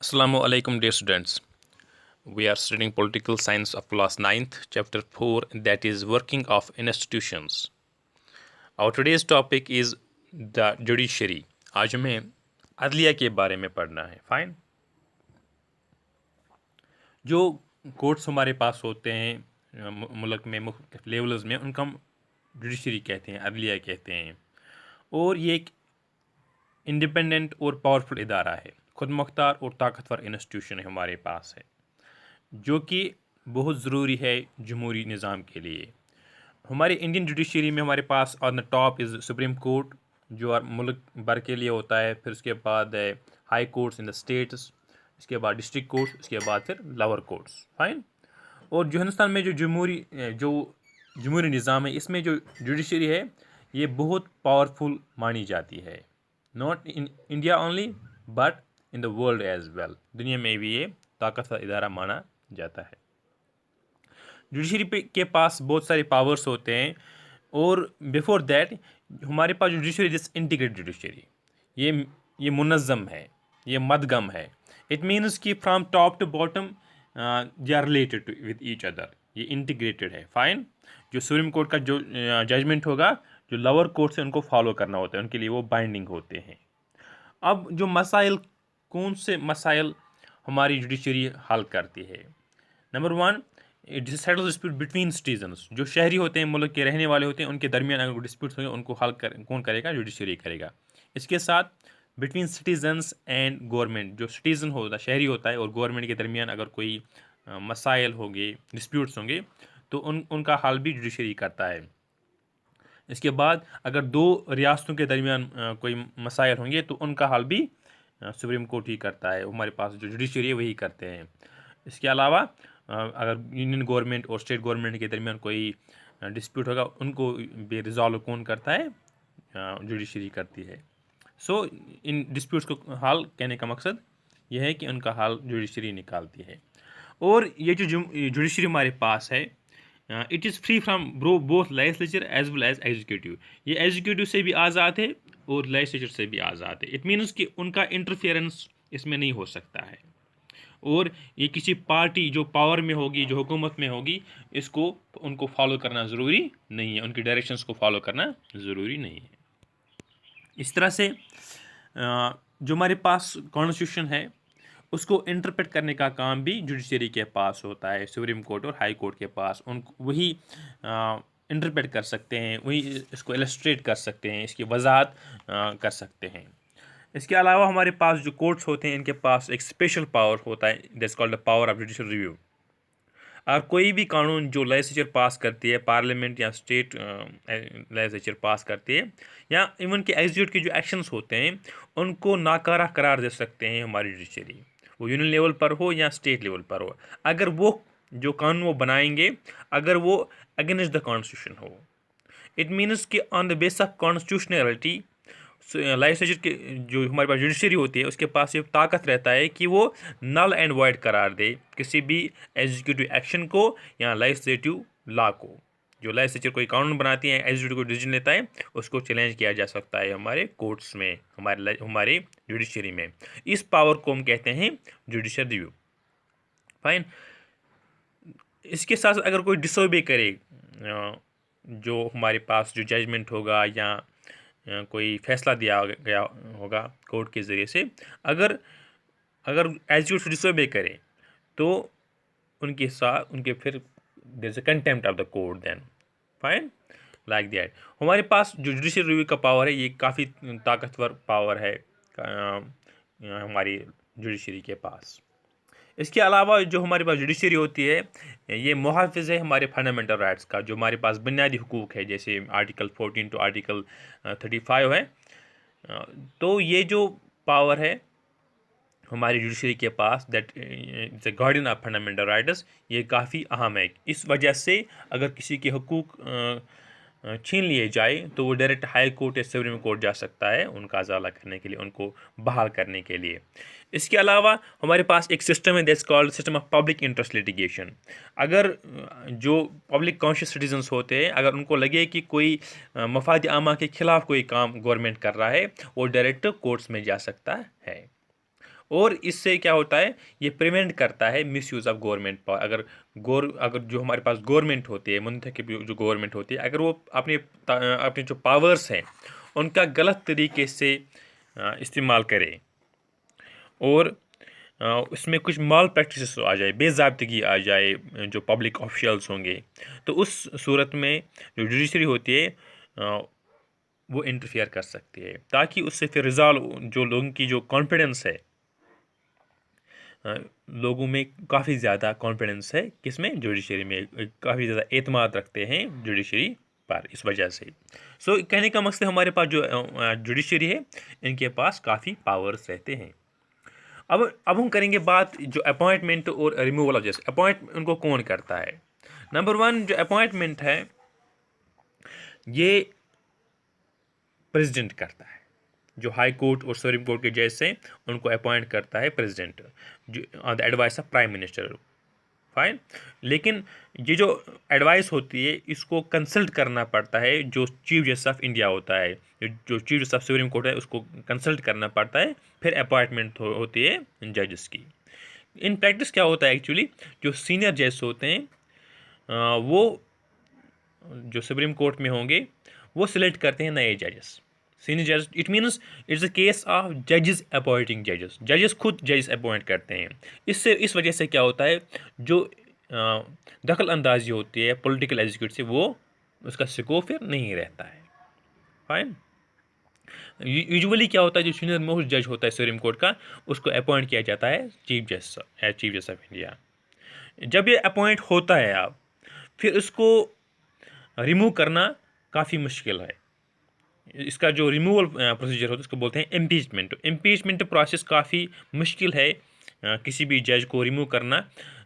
Assalamu alaikum, dear students. We are studying political science of class ninth, chapter 4, that is working of institutions. Our today's topic is the judiciary. आज हमें अदलिया के बारे में पढ़ना है. फाइन. जो कोर्ट्स हमारे पास होते हैं मुल्क में मुख्तलिफ लेवल्स में, उनका हम जुडिशरी कहते हैं, अदलिया कहते हैं. और ये एक इंडिपेंडेंट और पावरफुल इदारा है, खुद मुख्तार और ताकतवर इंस्टीट्यूशन है हमारे पास है, जो कि बहुत ज़रूरी है जमहूरी निज़ाम के लिए. हमारे इंडियन जुडिशरी में हमारे pass on the top is supreme court, जो मुल्क भर के लिए होता है. फिर उसके बाद है high courts in the states, इसके बाद डिस्ट्रिक्ट कोर्ट्स, उसके बाद फिर लोअर कोर्ट्स. फाइन. और जो हिंदुस्तान में जो जमहूरी निज़ाम है, इसमें जो जुडिशरी है ये बहुत पावरफुल मानी जाती है. Not in India only but in the world as well. दुनिया में भी ये ताकतवर इदारा माना जाता है. जुडिशरी के पास बहुत सारे पावर्स होते हैं. और बिफोर दैट हमारे पास जुडिशरी दिस इंटीग्रेटेड जुडिशरी, ये मुनज़्ज़म है, ये मदगम है. इट मीन्स कि from top to bottom they are related with each other. ये इंटीग्रेटेड है. फाइन. जो सुप्रीम कोर्ट का जो जजमेंट होगा, जो लोअर कोर्ट से उनको फॉलो करना होता है, उनके लिए वो बाइंडिंग होते हैं. अब जो मसाइल, कौन से मसाइल हमारी जुडिशरी हल करती है? Number one, it settles dispute between citizens. जो शहरी होते हैं, मुल्क के रहने वाले होते हैं, उनके दरमियान अगर डिस्प्यूट्स होंगे, उनको कौन करेगा? जुडिशरी करेगा. इसके साथ बिटवीन सिटीजन्स एंड गवर्नमेंट, जो सिटीज़न होता है, शहरी होता है, और गवर्नमेंट के दरमियान अगर कोई मसाइल होंगे, डिस्प्यूट्स होंगे, तो उनका हल भी जुडिशरी करता है. इसके बाद अगर दो रियासतों के दरमियान कोई मसाइल होंगे, तो उनका हल भी सुप्रीम कोर्ट ही करता है. हमारे पास जो जुडिशरी है वही करते हैं. इसके अलावा अगर यूनियन गवर्नमेंट और स्टेट गवर्नमेंट के दरमियान कोई डिस्प्यूट होगा, उनको भी रिजॉल्व कौन करता है? जुडिशरी करती है. सो इन डिस्प्यूट्स को हल कहने का मकसद यह है कि उनका हल जुडिशरी निकालती है. और ये जो जुडिशरी हमारे पास है, it is free from both legislature as well as executive. ये एग्जीक्यूटिव से भी आज़ाद है और लेजिस्लेचर से भी आज़ाद है. इट मीन्स कि उनका इंटरफेरेंस इसमें नहीं हो सकता है. और ये किसी पार्टी जो पावर में होगी, जो हुकूमत में होगी, इसको उनको फॉलो करना ज़रूरी नहीं है, उनकी डायरेक्शंस को फॉलो करना ज़रूरी नहीं है. इस तरह से जो हमारे पास कॉन्स्टिट्यूशन है, उसको इंटरप्रेट करने का काम भी जुडिशरी के पास होता है. सुप्रीम कोर्ट और हाई कोर्ट के पास वही इंटरप्रेट कर सकते हैं, वही इसको इलस्ट्रेट कर सकते हैं, इसकी वजाहत कर सकते हैं. इसके अलावा हमारे पास जो कोर्ट्स होते हैं, इनके पास एक स्पेशल पावर होता है, that's called the power of judicial review. और कोई भी कानून जो लेजिस्लेचर पास करती है, पार्लियामेंट या स्टेट लेजिस्लेचर पास करती है, या इवन के एग्जीक्यूटिव के जो एक्शंस होते हैं, उनको नाकारा करार दे सकते हैं हमारी जुडिशरी, वो यूनियन लेवल पर हो या स्टेट लेवल पर हो, अगर वो जो कानून वो बनाएंगे, अगर वो अगेंस्ट द कॉन्स्टिट्यूशन हो. इट मीन्स कि on the base of constitutionality, legislature के जो हमारे पास जुडिशरी होती है, उसके पास ये ताकत रहता है कि वो नल एंड वाइड करार दे किसी भी एग्जीक्यूटिव एक्शन को या लेजिस्लेटिव लॉ को. जो लेजिस्लेचर कोई कानून बनाती है, एग्जीक्यूटिव को डिसीजन लेता है, उसको चैलेंज किया जा सकता है हमारे कोर्ट्स में, हमारे जुडिशरी में. इस पावर को हम कहते हैं जुडिशियल रिव्यू. फाइन. इसके साथ अगर कोई डिसोबे करे, जो हमारे पास जो जजमेंट होगा या कोई फैसला दिया गया होगा कोर्ट के ज़रिए से, अगर एग्जीक्यूटिव डिसोबे करे, तो उनके फिर there is a contempt of the court then. Fine. Like that हमारे पास जो जुडिशियल रिव्यू का पावर है, ये काफ़ी ताकतवर पावर है हमारी जुडिशरी के पास. इसके अलावा जो हमारे पास जुडिशरी होती है, ये मुहाफ़िज़ है हमारे फंडामेंटल राइट्स का, जो हमारे पास बुनियादी हुकूक है, जैसे आर्टिकल 14 टू आर्टिकल 35 है. तो ये जो पावर है हमारी जुडिशरी के पास, that it's a guardian of fundamental rights, ये काफ़ी अहम है. इस वजह से अगर किसी के हुकूक छीन लिए जाए, तो वो डायरेक्ट हाई कोर्ट या सुप्रीम कोर्ट जा सकता है उनका अजाला करने के लिए, उनको बहाल करने के लिए. इसके अलावा हमारे पास एक सिस्टम है, that's called system of public interest litigation. अगर जो पब्लिक कॉन्शियस सिटीजन्स होते हैं, अगर उनको लगे कि कोई मफाद आमा के खिलाफ कोई काम गवर्नमेंट कर रहा है, वो डायरेक्ट कोर्ट्स में जा सकता है. और इससे क्या होता है, ये प्रिवेंट करता है मिसयूज़ ऑफ गवर्नमेंट पावर। अगर जो हमारे पास गवर्नमेंट होती है, मुंतखब जो गवर्नमेंट होती है, अगर वो अपने जो पावर्स हैं उनका गलत तरीके से इस्तेमाल करे और उसमें कुछ माल प्रैक्टिस आ जाए, बेज़ाब्तगी आ जाए जो पब्लिक ऑफिशियल्स होंगे, तो उस सूरत में जो जुडिशरी होती है वो इंटरफेयर कर सकती है, ताकि उससे फिर रिजॉल्व जो लोगों की जो कॉन्फिडेंस है, लोगों में काफ़ी ज़्यादा कॉन्फिडेंस है किसमें, जुडिशरी में, काफ़ी ज़्यादा एतमाद रखते हैं जुडिशरी पर, इस वजह से। सो कहने का मकसद हमारे पास जो जुडिशरी है इनके पास काफ़ी पावर्स रहते हैं। अब हम करेंगे बात जो अपॉइंटमेंट और रिमूवल ऑफ जज। अपॉइंट उनको कौन करता है? नंबर 1 जो अपॉइंटमेंट है ये प्रेसिडेंट करता है। जो हाई कोर्ट और सुप्रीम कोर्ट के जज हैं उनको अपॉइंट करता है प्रेसिडेंट, जो on the advice of prime minister. Fine. लेकिन ये जो एडवाइस होती है इसको कंसल्ट करना पड़ता है जो चीफ जस्टिस ऑफ इंडिया होता है, जो chief justice of supreme court है उसको कंसल्ट करना पड़ता है, फिर अपॉइंटमेंट होती है जजेस की। इन प्रैक्टिस क्या होता है एक्चुअली, जो सीनियर जजेस होते हैं वो जो सुप्रीम कोर्ट में होंगे वो सिलेक्ट करते हैं नए जजेस, सीनियर जजेस। It means it's a case of जजेस अपॉइंटिंग जजेस, जजेस खुद जजेस अपॉइंट करते हैं। इस वजह से क्या होता है, जो दखल अंदाजी होती है पॉलिटिकल एग्जीक्यूटिव से, वो उसका स्कोप फिर नहीं रहता है। फाइन। यूजुअली क्या होता है, जो सीनियर मोस्ट जज होता है सुप्रीम कोर्ट का, उसको अपॉइंट किया जाता है चीफ जस्टिस ऑफ इंडिया। जब ये अपॉइंट होता है आप, फिर उसको रिमूव करना काफ़ी मुश्किल है। इसका जो रिमूवल प्रोसीजर होता है उसको बोलते हैं इम्पीचमेंट। इम्पीचमेंट प्रोसेस काफ़ी मुश्किल है, किसी भी जज को रिमूव करना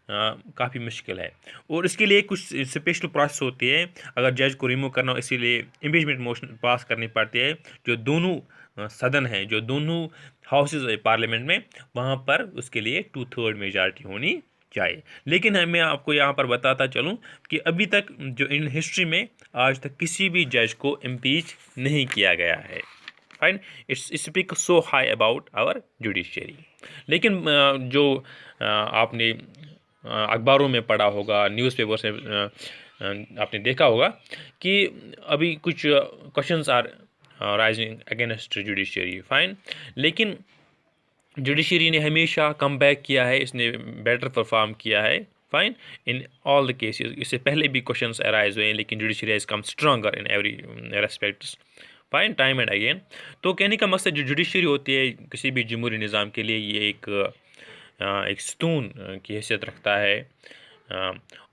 काफ़ी मुश्किल है, और इसके लिए कुछ स्पेशल प्रोसेस होती है। अगर जज को रिमूव करना हो इसीलिए इम्पीचमेंट मोशन पास करनी पड़ती है, जो दोनों सदन हैं, जो दोनों हाउसेज है पार्लियामेंट में, वहाँ पर उसके लिए 2/3 मेजॉरिटी होनी चाहिए। लेकिन मैं आपको यहाँ पर बताता चलूँ कि अभी तक जो इन हिस्ट्री में आज तक किसी भी जज को इम्पीच नहीं किया गया है। Fine. It's speak so high about our judiciary. लेकिन जो आपने अखबारों में पढ़ा होगा, न्यूज़पेपर से आपने देखा होगा कि अभी कुछ questions are rising against judiciary. Fine. लेकिन जुडिशरी ने हमेशा कम बैक किया है, इसने बेटर परफॉर्म किया है। Fine. In all the cases इससे पहले भी क्वेश्चंस अराइज हुए हैं, लेकिन judiciary has come stronger in every respects. Fine. Time and again. तो कहने का मकसद जो जुडिशरी होती है किसी भी जमहूरी निज़ाम के लिए ये एक स्तून की हैसियत रखता है,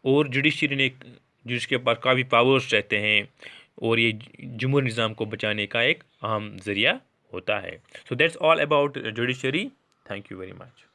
और जुडिशरी ने जिसके पास काफ़ी पावर्स रहते हैं, और ये जमहूरी निज़ाम को बचाने का एक अहम ज़रिया होता है। So that's all about judiciary. Thank you very much.